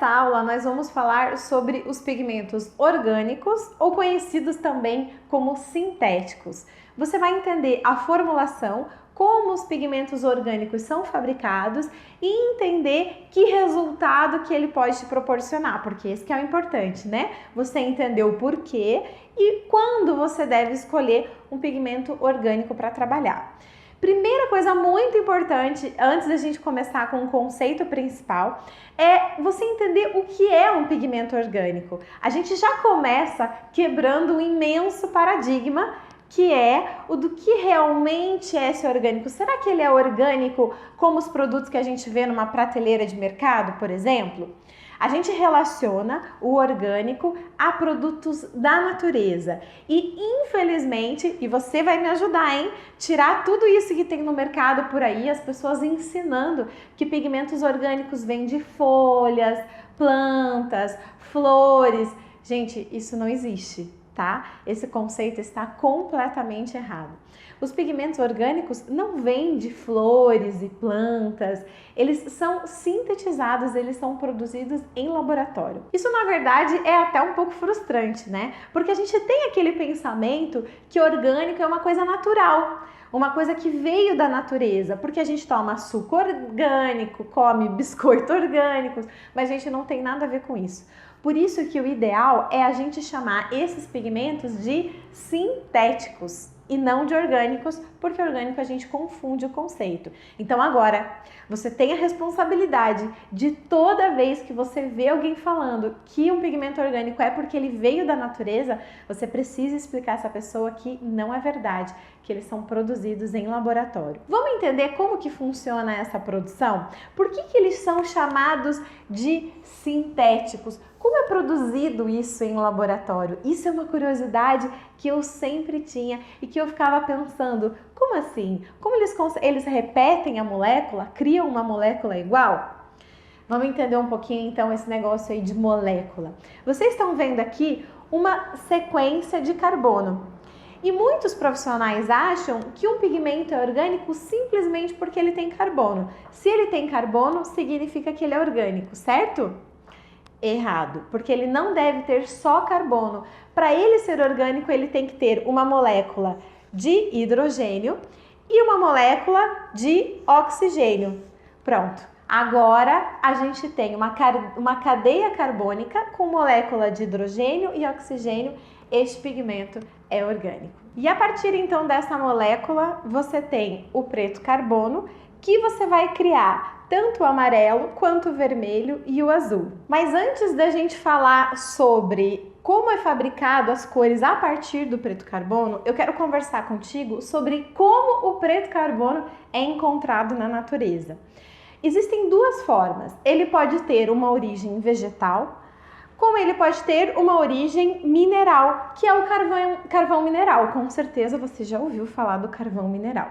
nessa aula nós vamos falar sobre os pigmentos orgânicos ou conhecidos também como sintéticos. Você vai entender a formulação, como os pigmentos orgânicos são fabricados e entender que resultado que ele pode te proporcionar, porque esse que é o importante, né? Você entender o porquê e quando você deve escolher um pigmento orgânico para trabalhar. Primeira coisa muito importante, antes da gente começar com o conceito principal, é você entender o que é um pigmento orgânico. A gente já começa quebrando um imenso paradigma, que é o do que realmente é esse orgânico. Será que ele é orgânico como os produtos que a gente vê numa prateleira de mercado, por exemplo? A gente relaciona o orgânico a produtos da natureza e infelizmente, e você vai me ajudar, hein? Tirar tudo isso que tem no mercado por aí, as pessoas ensinando que pigmentos orgânicos vêm de folhas, plantas, flores. Gente, isso não existe, tá? Esse conceito está completamente errado. Os pigmentos orgânicos não vêm de flores e plantas, eles são sintetizados, eles são produzidos em laboratório. Isso, na verdade, é até um pouco frustrante, né? Porque a gente tem aquele pensamento que orgânico é uma coisa natural, uma coisa que veio da natureza, porque a gente toma suco orgânico, come biscoito orgânicos, mas a gente não tem nada a ver com isso. Por isso que o ideal é a gente chamar esses pigmentos de sintéticos e não de orgânicos, porque orgânico a gente confunde o conceito. Então agora, você tem a responsabilidade de toda vez que você vê alguém falando que um pigmento orgânico é porque ele veio da natureza, você precisa explicar a essa pessoa que não é verdade, que eles são produzidos em laboratório. Vamos entender como que funciona essa produção? Por que eles são chamados de sintéticos? Como é produzido isso em laboratório? Isso é uma curiosidade que eu sempre tinha e que eu ficava pensando, como assim? Como eles repetem a molécula, criam uma molécula igual? Vamos entender um pouquinho então esse negócio aí de molécula. Vocês estão vendo aqui uma sequência de carbono. E muitos profissionais acham que um pigmento é orgânico simplesmente porque ele tem carbono. Se ele tem carbono, significa que ele é orgânico, certo? Errado, porque ele não deve ter só carbono. Para ele ser orgânico, ele tem que ter uma molécula de hidrogênio e uma molécula de oxigênio. Pronto. Agora a gente tem uma cadeia carbônica com molécula de hidrogênio e oxigênio. Este pigmento é orgânico. E a partir então dessa molécula, você tem o preto carbono, que você vai criar tanto o amarelo quanto o vermelho e o azul. Mas antes da gente falar sobre como é fabricado as cores a partir do preto carbono, eu quero conversar contigo sobre como o preto carbono é encontrado na natureza. Existem duas formas. Ele pode ter uma origem vegetal, como ele pode ter uma origem mineral, que é o carvão mineral. Com certeza você já ouviu falar do carvão mineral.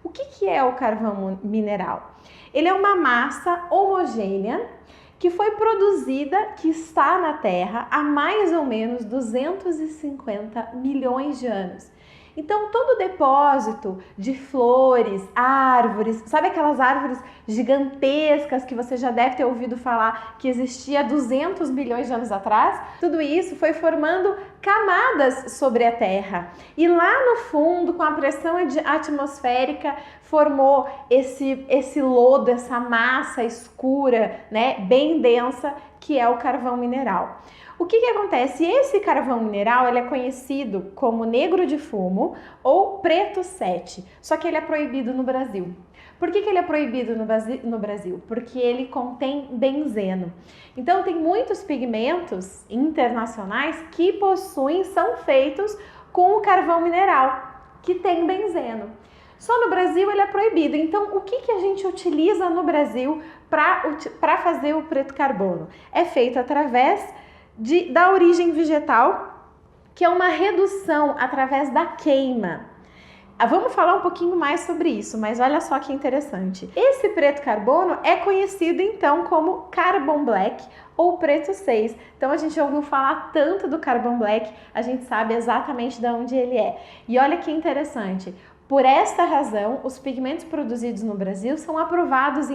O que é o carvão mineral? Ele é uma massa homogênea que foi produzida, que está na Terra há mais ou menos 250 milhões de anos. Então, todo depósito de flores, árvores, sabe aquelas árvores gigantescas que você já deve ter ouvido falar que existia 200 milhões de anos atrás? Tudo isso foi formando camadas sobre a Terra. E lá no fundo, com a pressão atmosférica, formou esse lodo, essa massa escura, né, bem densa, que é o carvão mineral. O que acontece? Esse carvão mineral ele é conhecido como negro de fumo ou preto 7, só que ele é proibido no Brasil. Por que ele é proibido no Brasil? Porque ele contém benzeno. Então tem muitos pigmentos internacionais que são feitos com o carvão mineral, que tem benzeno. Só no Brasil ele é proibido. Então o que a gente utiliza no Brasil para fazer o preto carbono? É feito através da origem vegetal, que é uma redução através da queima. Vamos falar um pouquinho mais sobre isso, mas olha só que interessante. Esse preto carbono é conhecido então como Carbon Black ou preto 6. Então a gente ouviu falar tanto do Carbon Black, a gente sabe exatamente de onde ele é. E olha que interessante, Por esta razão, os pigmentos produzidos no Brasil são aprovados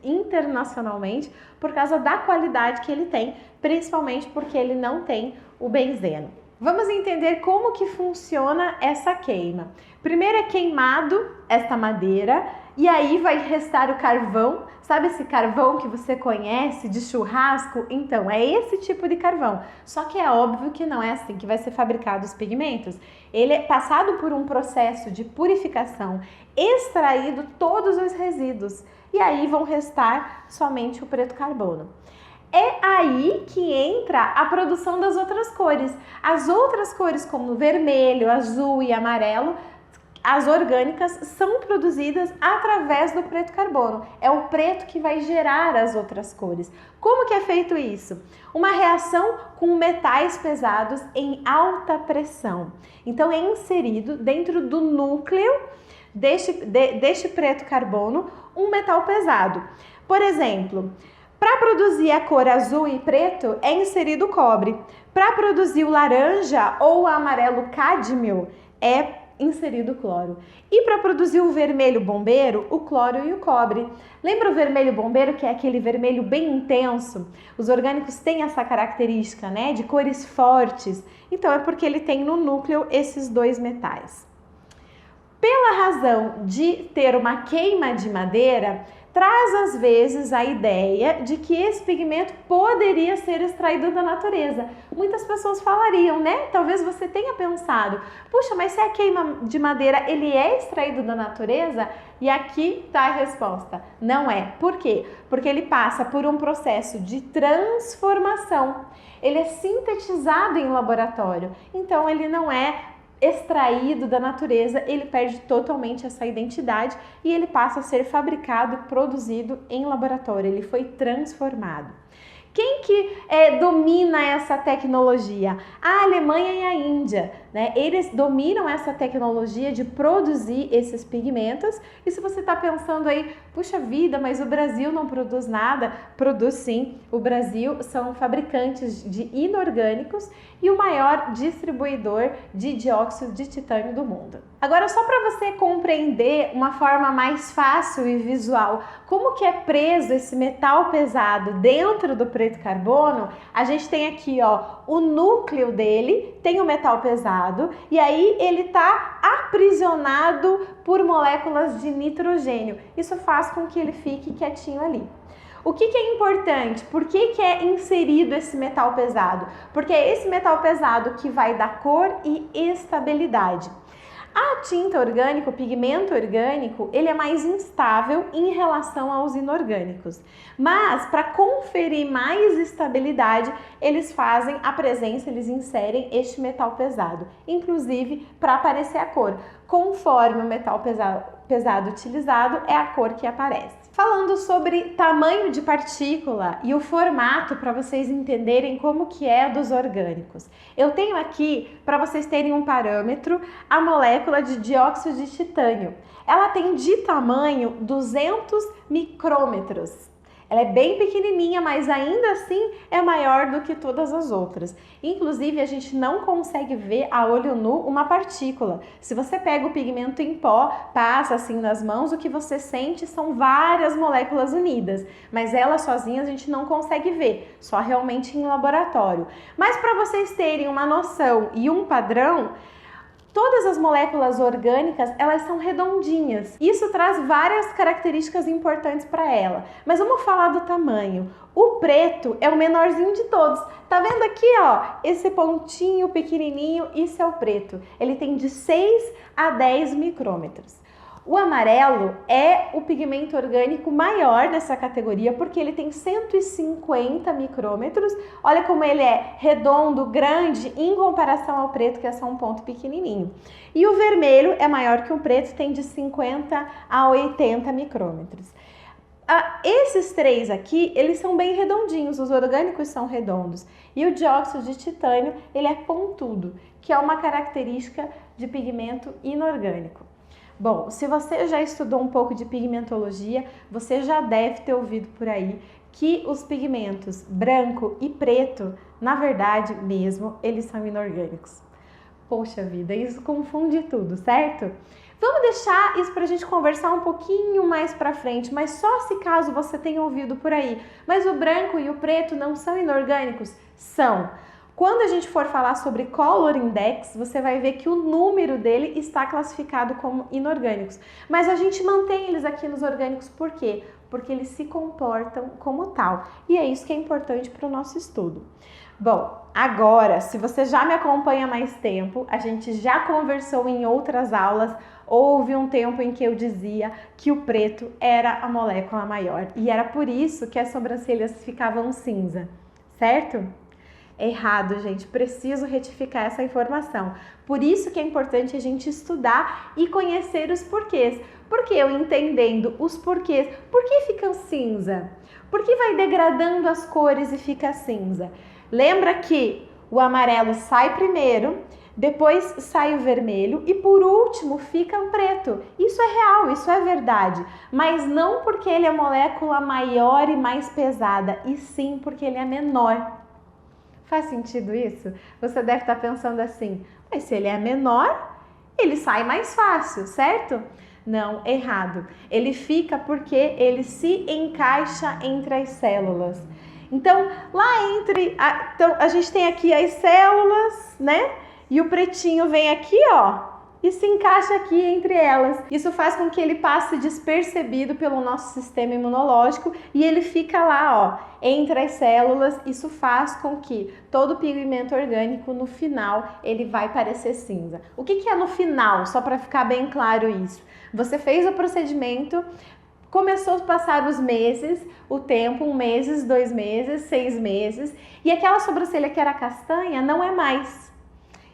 internacionalmente por causa da qualidade que ele tem, principalmente porque ele não tem o benzeno. Vamos entender como que funciona essa queima. Primeiro é queimado esta madeira e aí vai restar o carvão. Sabe esse carvão que você conhece de churrasco? Então, é esse tipo de carvão. Só que é óbvio que não é assim que vai ser fabricado os pigmentos. Ele é passado por um processo de purificação, extraído todos os resíduos e aí vão restar somente o preto carbono. É aí que entra a produção das outras cores. As outras cores, como vermelho, azul e amarelo, as orgânicas, são produzidas através do preto carbono. É o preto que vai gerar as outras cores. Como que é feito isso? Uma reação com metais pesados em alta pressão. Então é inserido dentro do núcleo deste preto carbono um metal pesado. Por exemplo, para produzir a cor azul e preto é inserido o cobre. Para produzir o laranja ou o amarelo cádmio é inserido o cloro. E para produzir o vermelho bombeiro, o cloro e o cobre. Lembra o vermelho bombeiro, que é aquele vermelho bem intenso? Os orgânicos têm essa característica, né, de cores fortes. Então é porque ele tem no núcleo esses dois metais. Pela razão de ter uma queima de madeira, traz às vezes a ideia de que esse pigmento poderia ser extraído da natureza. Muitas pessoas falariam, né? Talvez você tenha pensado, puxa, mas se a queima de madeira ele é extraído da natureza? E aqui está a resposta, não é. Por quê? Porque ele passa por um processo de transformação. Ele é sintetizado em laboratório, então ele não é extraído da natureza, ele perde totalmente essa identidade e ele passa a ser fabricado e produzido em laboratório, ele foi transformado. Quem que domina essa tecnologia? A Alemanha e a Índia, né? Eles dominam essa tecnologia de produzir esses pigmentos. E se você está pensando aí, puxa vida, mas o Brasil não produz nada? Produz sim. O Brasil são fabricantes de inorgânicos e o maior distribuidor de dióxido de titânio do mundo. Agora, só para você compreender uma forma mais fácil e visual, como que é preso esse metal pesado dentro do preto carbono, a gente tem aqui, ó, o núcleo dele, tem o metal pesado e aí ele está aprisionado por moléculas de nitrogênio. Isso faz com que ele fique quietinho ali. O que é importante? Por que é inserido esse metal pesado? Porque é esse metal pesado que vai dar cor e estabilidade. A tinta orgânica, o pigmento orgânico, ele é mais instável em relação aos inorgânicos. Mas, para conferir mais estabilidade, eles fazem a presença, eles inserem este metal pesado, inclusive para aparecer a cor. Conforme o metal pesado utilizado, é a cor que aparece. Falando sobre tamanho de partícula e o formato para vocês entenderem como que é dos orgânicos. Eu tenho aqui, para vocês terem um parâmetro, a molécula de dióxido de titânio. Ela tem de tamanho 200 micrômetros. Ela é bem pequenininha, mas ainda assim é maior do que todas as outras. Inclusive, a gente não consegue ver a olho nu uma partícula. Se você pega o pigmento em pó, passa assim nas mãos, o que você sente são várias moléculas unidas. Mas elas sozinhas a gente não consegue ver, só realmente em laboratório. Mas para vocês terem uma noção e um padrão, todas as moléculas orgânicas, elas são redondinhas. Isso traz várias características importantes para ela. Mas vamos falar do tamanho. O preto é o menorzinho de todos. Tá vendo aqui, ó? Esse pontinho pequenininho, isso é o preto. Ele tem de 6 a 10 micrômetros. O amarelo é o pigmento orgânico maior dessa categoria porque ele tem 150 micrômetros. Olha como ele é redondo, grande em comparação ao preto, que é só um ponto pequenininho. E o vermelho é maior que o preto, tem de 50 a 80 micrômetros. Esses três aqui, eles são bem redondinhos, os orgânicos são redondos. E o dióxido de titânio, ele é pontudo, que é uma característica de pigmento inorgânico. Bom, se você já estudou um pouco de pigmentologia, você já deve ter ouvido por aí que os pigmentos branco e preto, na verdade mesmo, eles são inorgânicos. Poxa vida, isso confunde tudo, certo? Vamos deixar isso para a gente conversar um pouquinho mais para frente, mas só se caso você tenha ouvido por aí. Mas o branco e o preto não são inorgânicos? São. Quando a gente for falar sobre Color Index, você vai ver que o número dele está classificado como inorgânicos. Mas a gente mantém eles aqui nos orgânicos, por quê? Porque eles se comportam como tal. E é isso que é importante para o nosso estudo. Bom, agora, se você já me acompanha há mais tempo, a gente já conversou em outras aulas, houve um tempo em que eu dizia que o preto era a molécula maior e era por isso que as sobrancelhas ficavam cinza, certo? Errado, gente, preciso retificar essa informação. Por isso que é importante a gente estudar e conhecer os porquês. Porque eu entendendo os porquês, por que ficam cinza? Por que vai degradando as cores e fica cinza? Lembra que o amarelo sai primeiro, depois sai o vermelho e por último fica o preto. Isso é real, isso é verdade, mas não porque ele é a molécula maior e mais pesada, e sim porque ele é menor. Faz sentido isso? Você deve estar pensando assim, mas se ele é menor, ele sai mais fácil, certo? Não, errado. Ele fica porque ele se encaixa entre as células. Então, então a gente tem aqui as células, né? E o pretinho vem aqui, ó, e se encaixa aqui entre elas. Isso faz com que ele passe despercebido pelo nosso sistema imunológico e ele fica lá, ó, entre as células. Isso faz com que todo pigmento orgânico, no final, ele vai parecer cinza. O que é no final? Só para ficar bem claro isso. Você fez o procedimento, começou a passar os meses, o tempo, 1 mês, 2 meses, 6 meses, e aquela sobrancelha que era castanha não é mais.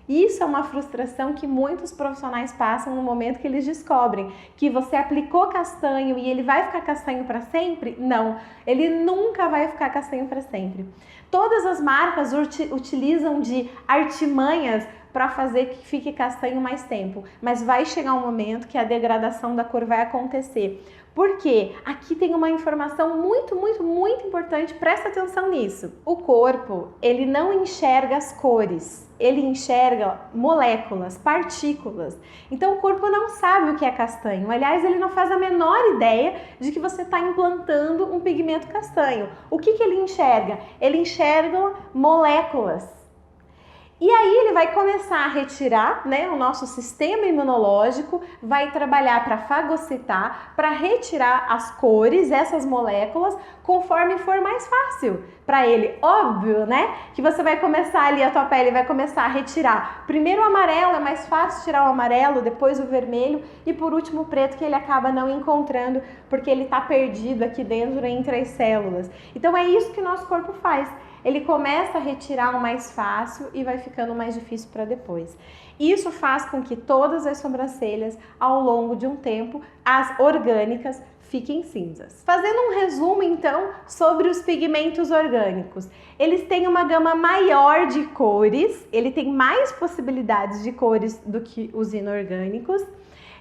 Isso é uma frustração que muitos profissionais passam no momento que eles descobrem que você aplicou castanho e ele vai ficar castanho para sempre? Não, ele nunca vai ficar castanho para sempre. Todas as marcas utilizam de artimanhas para fazer que fique castanho mais tempo, mas vai chegar um momento que a degradação da cor vai acontecer. Por quê? Aqui tem uma informação muito importante, presta atenção nisso. O corpo, ele não enxerga as cores, ele enxerga moléculas, partículas. Então o corpo não sabe o que é castanho. Aliás, ele não faz a menor ideia de que você está implantando um pigmento castanho. O que ele enxerga? Ele enxerga moléculas. E aí ele vai começar a retirar, né, o nosso sistema imunológico, vai trabalhar para fagocitar, para retirar as cores, essas moléculas, conforme for mais fácil para ele. Óbvio, né, que você vai começar ali, a tua pele vai começar a retirar. Primeiro o amarelo, é mais fácil tirar o amarelo, depois o vermelho e por último o preto, que ele acaba não encontrando porque ele está perdido aqui dentro entre as células. Então é isso que o nosso corpo faz. Ele começa a retirar o mais fácil e vai ficando mais difícil para depois. Isso faz com que todas as sobrancelhas, ao longo de um tempo, as orgânicas, fiquem cinzas. Fazendo um resumo, então, sobre os pigmentos orgânicos. Eles têm uma gama maior de cores, ele tem mais possibilidades de cores do que os inorgânicos.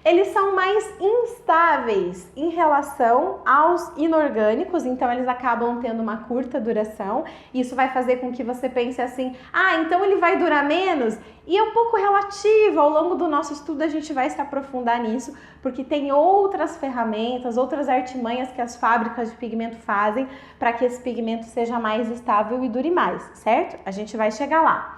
Eles são mais instáveis em relação aos inorgânicos, então eles acabam tendo uma curta duração. Isso vai fazer com que você pense assim, então ele vai durar menos? E é um pouco relativo, ao longo do nosso estudo a gente vai se aprofundar nisso, porque tem outras ferramentas, outras artimanhas que as fábricas de pigmento fazem para que esse pigmento seja mais estável e dure mais, certo? A gente vai chegar lá.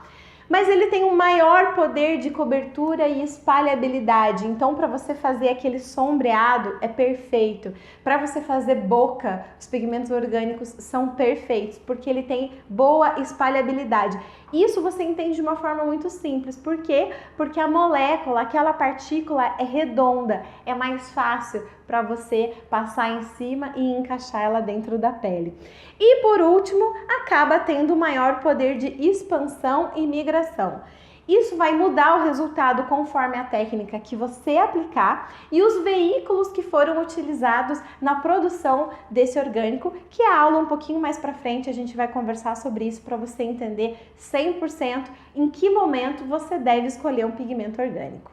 Mas ele tem um maior poder de cobertura e espalhabilidade, então para você fazer aquele sombreado é perfeito. Para você fazer boca, os pigmentos orgânicos são perfeitos, porque ele tem boa espalhabilidade. Isso você entende de uma forma muito simples. Por quê? Porque a molécula, aquela partícula é redonda, é mais fácil para você passar em cima e encaixar ela dentro da pele. E por último, acaba tendo maior poder de expansão e migração. Isso vai mudar o resultado conforme a técnica que você aplicar e os veículos que foram utilizados na produção desse orgânico, que a aula um pouquinho mais para frente a gente vai conversar sobre isso para você entender 100% em que momento você deve escolher um pigmento orgânico.